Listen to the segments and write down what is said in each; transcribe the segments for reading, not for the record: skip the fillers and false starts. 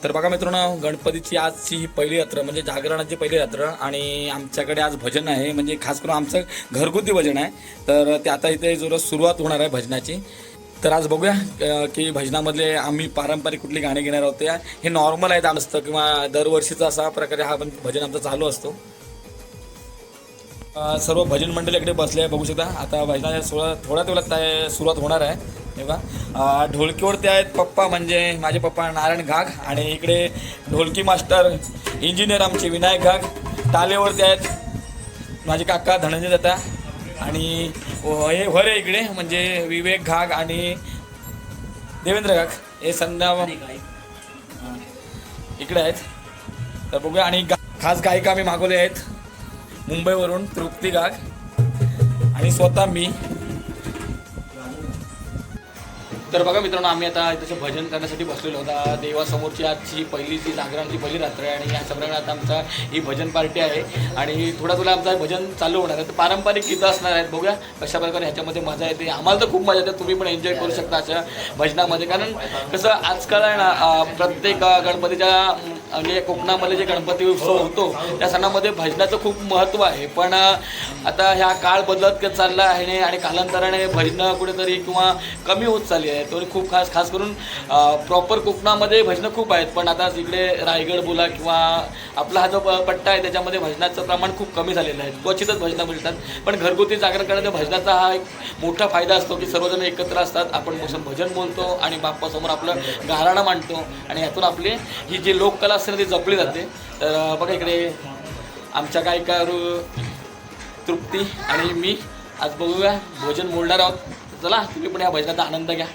तर बघा मित्रांनो, गणपतीची आजची ही पहिली यात्रा म्हणजे जागरणाची पहिली यात्रा आणि आमच्याकडे आज भजन आहे, म्हणजे खास करून आमचं घरगुती भजन आहे. तर ते आता इथे जोरात सुरुवात होणार आहे भजनाची. तर आज बघूया की भजनामधले आम्ही पारंपरिक कुठली गाणी घेणार आहोत. हे नॉर्मल आहेत आमचं किंवा दरवर्षीचा असा प्रकारे हा भजन आमचा चालू असतो. सर्व भजन मंडळी इकडे बसले आहे, बघू शकता. आता भजनाच्या थोड्या वेळात सुरुवात होणार आहे. तेव्हा ढोलकीवरती आहेत पप्पा, म्हणजे माझे पप्पा नारायण घाग, आणि इकडे ढोलकी मास्टर इंजिनियर आमचे विनायक घाग. टालेवरती आहेत माझे काका धनंजय दत्ता, आणि हे वर आहे इकडे म्हणजे विवेक घाग आणि देवेंद्र घाग, हे संध्या इकडे आहेत. तर बघूया. आणि खास गायिका आम्ही मागवले आहेत मुंबईवरून, तृप्ती घाग आणि स्वतः मी. तर बघा मित्रांनो, आम्ही आता इथे भजन करण्यासाठी बसलेलो होता. देवासमोरची आजची पहिलीची जागरणाची पहिली रात्र आहे, आणि या सगळ्यांना आता आमचा ही भजन पार्टी आहे, आणि थोडा आमचा भजन चालू होणार आहे. तर पारंपरिक गीतं असणार आहेत, बघूया कशा प्रकारे ह्याच्यामध्ये मजा येते. आम्हाला तर खूप मजा येते, तुम्ही पण एन्जॉय करू शकता अशा भजनामध्ये. कारण कसं आजकाल आहे ना, प्रत्येक गणपतीच्या म्हणजे कोकणामध्ये जे गणपती उत्सव होतो त्या सणामध्ये भजनाचं खूप महत्त्व आहे. पण आता ह्या काळ बदलत चालला आहे, आणि कालांतराने भजनं कुठेतरी किंवा कमी होत चालली आहे. तो खूप खास करून प्रॉपर कोकणामध्ये भजनं खूप आहेत, पण आता इकडे रायगड बोला किंवा आपला हा जो पट्टा आहे त्याच्यामध्ये भजनाचं प्रमाण खूप कमी झालेलं आहे. क्वचितच भजनं मिळतात. पण घरगुती जागरण करण्याचा भजनाचा हा एक मोठा फायदा असतो की सर्वजण एकत्र असतात, आपण भजन बोलतो आणि बाप्पासमोर आपलं गाराणं मांडतो, आणि यातून आपली ही जी लोककला असते ना ती जपली जाते. तर बघा इकडे आमच्या गायिका तृप्ती आणि मी आज बघूया भजन बोलणार आहोत. चला तुम्ही पण या भजनाचा आनंद घ्या.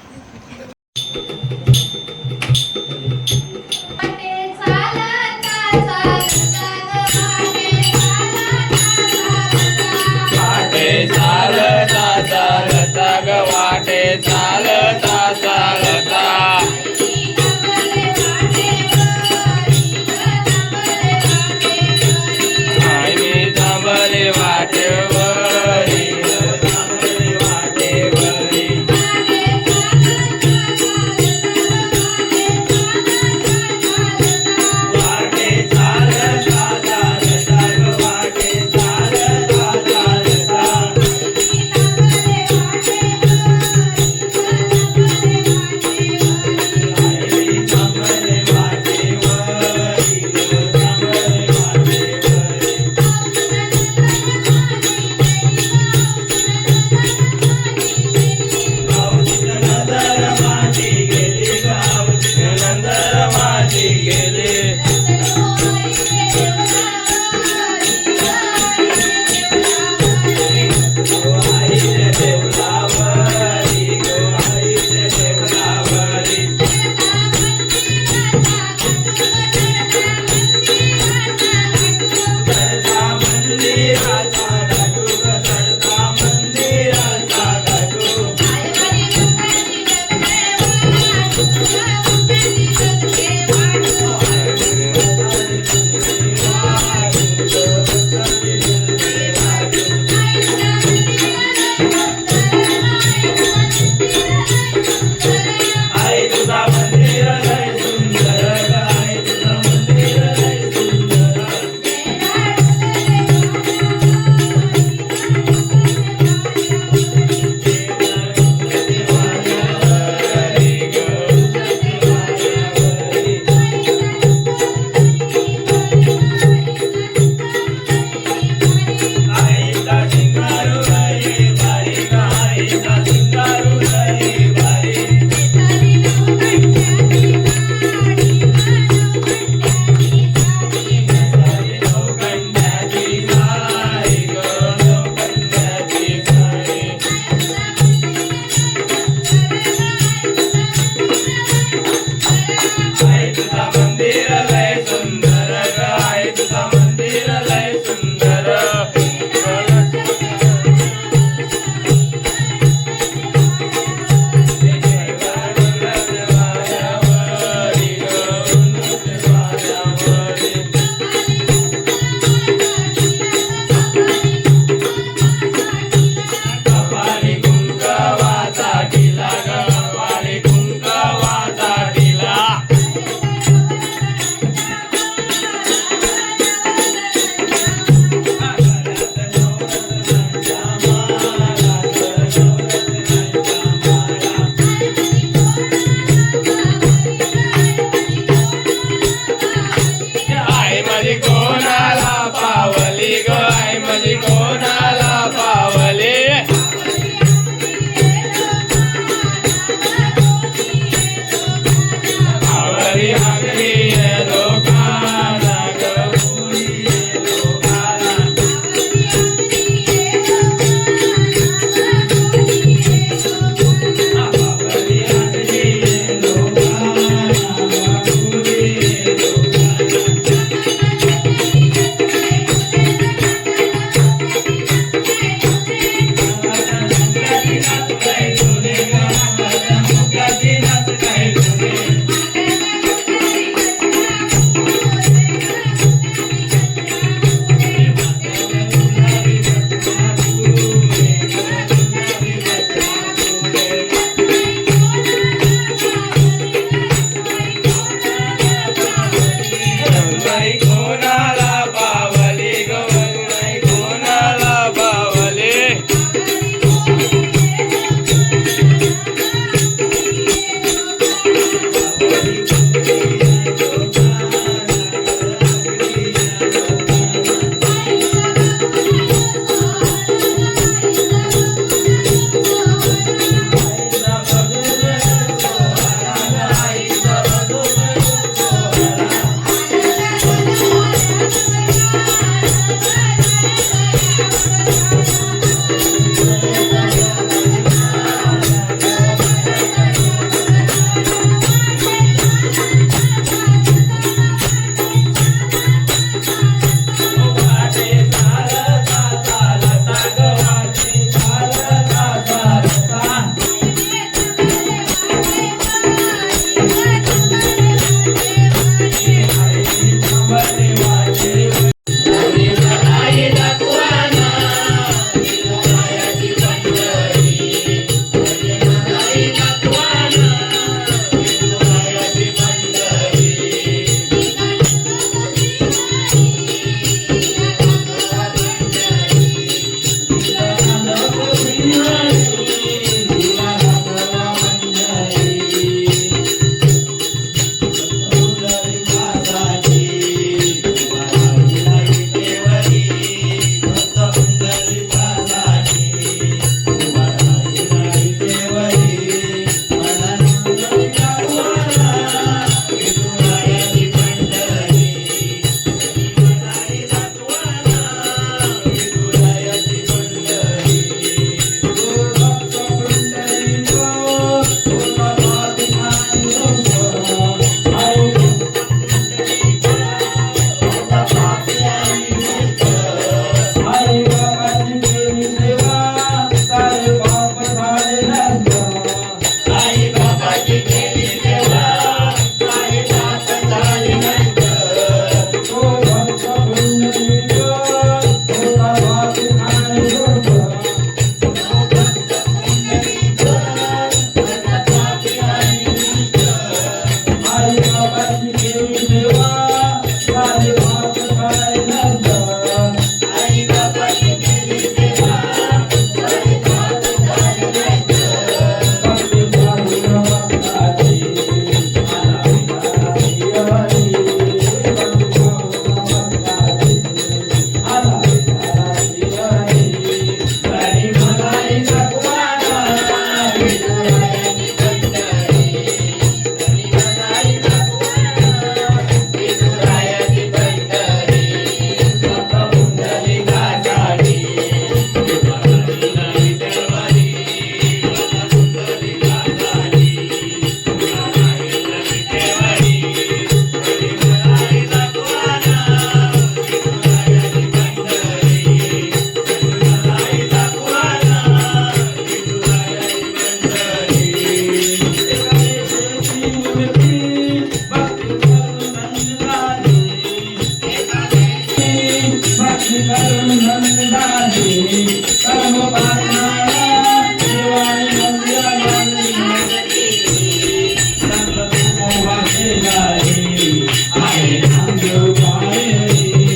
आहे नाम देव पाय रे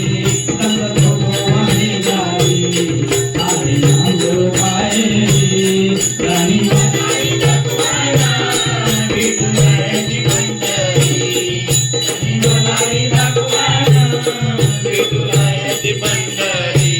संग सोमवारी जाई आहे नाम देव पाय रे राणी माताई तत्वाना विठुरायाची पंढरी राणी माताई तत्वाना विठुरायाची पंढरी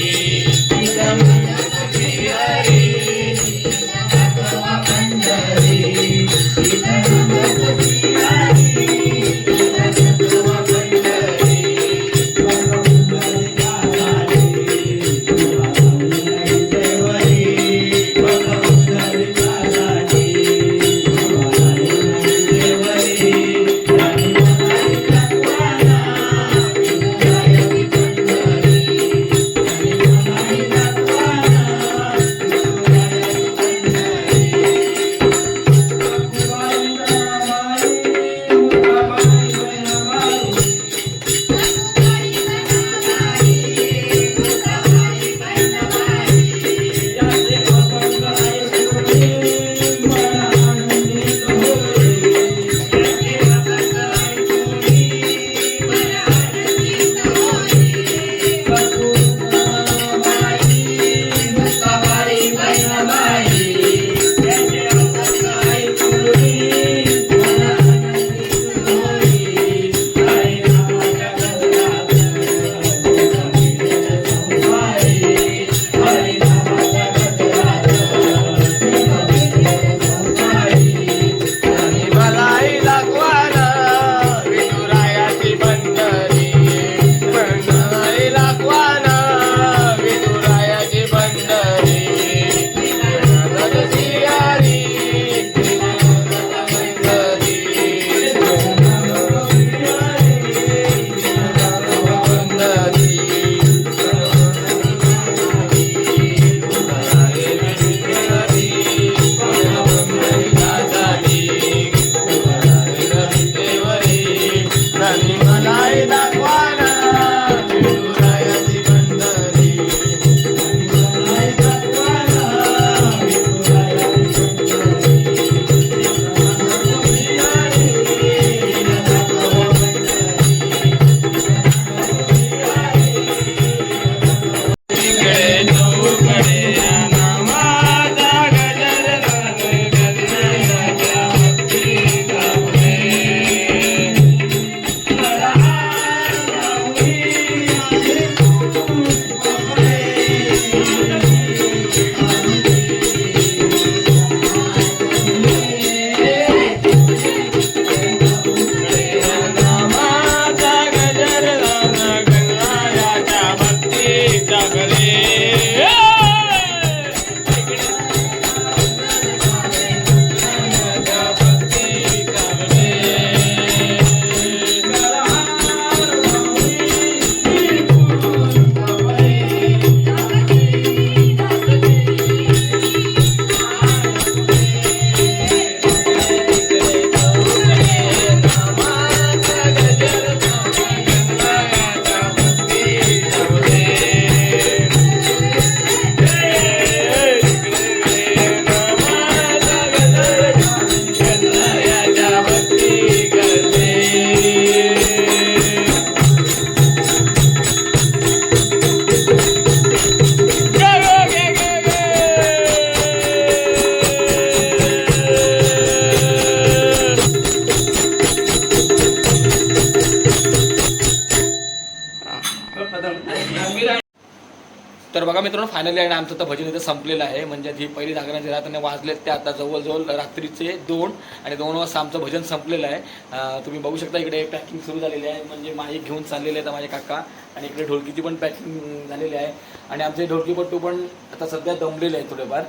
तर बघा मित्रांनो, फायनली आणि आमचं तर भजन इथं संपलेलं आहे. म्हणजे जी पहिली जागरणाची रात्र वाजलेत ते आता जवळजवळ रात्रीचे 2 आणि 2 वाजता आमचं भजन संपलेलं आहे. तुम्ही बघू शकता इकडे पॅकिंग सुरू झालेली आहे. म्हणजे माईक घेऊन चाललेले आहेत माझे काका आणि इकडे ढोलकीची पण पॅकिंग झालेली आहे. आणि आमचे ढोलकीपट्टू पण आता सध्या दमलेले आहेत थोडेफार.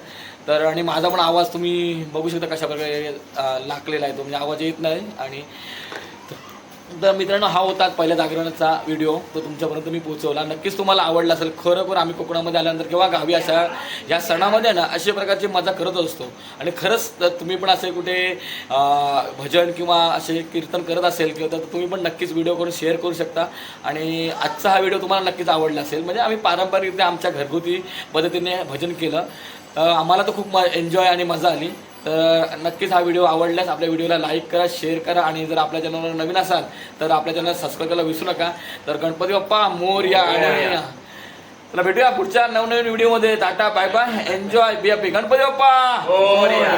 तर आणि माझा पण आवाज तुम्ही बघू शकता कशा प्रकारे लागलेला आहे तो, म्हणजे आवाज येत नाही. आणि तर मित्रांनो, हा होता पहिल्या जागरणाचा व्हिडिओ, तो तुमच्यापर्यंत मी पोहोचवला. नक्कीच तुम्हाला आवडला असेल. खरोखर आम्ही कोकणामध्ये आल्यानंतर किंवा गावी अशा या सणामध्ये ना अशा प्रकारची मजा करत असतो. आणि खरंच तर तुम्ही पण असे कुठे भजन किंवा असे कीर्तन करत असेल किंवा तर तुम्ही पण नक्कीच व्हिडिओ करून शेअर करू शकता. आणि आजचा हा व्हिडिओ तुम्हाला नक्कीच आवडला असेल. म्हणजे आम्ही पारंपरिकरित्या आमच्या घरगुती पद्धतीने भजन केलं. आम्हाला तर खूप एन्जॉय आणि मजा आली. तर नक्कीच हा व्हिडिओ आवडल्यास आपल्या व्हिडिओला लाईक करा, शेअर करा आणि जर आपल्या चॅनलवर नवीन असाल तर आपल्या चॅनल सबस्क्राईब करायला विसरू नका. तर गणपती बाप्पा मोरया. आणि चला भेटूया पुढच्या नवनवीन व्हिडिओमध्ये. Tata bye bye, enjoy, be happy. Ganpati Bappa Morya.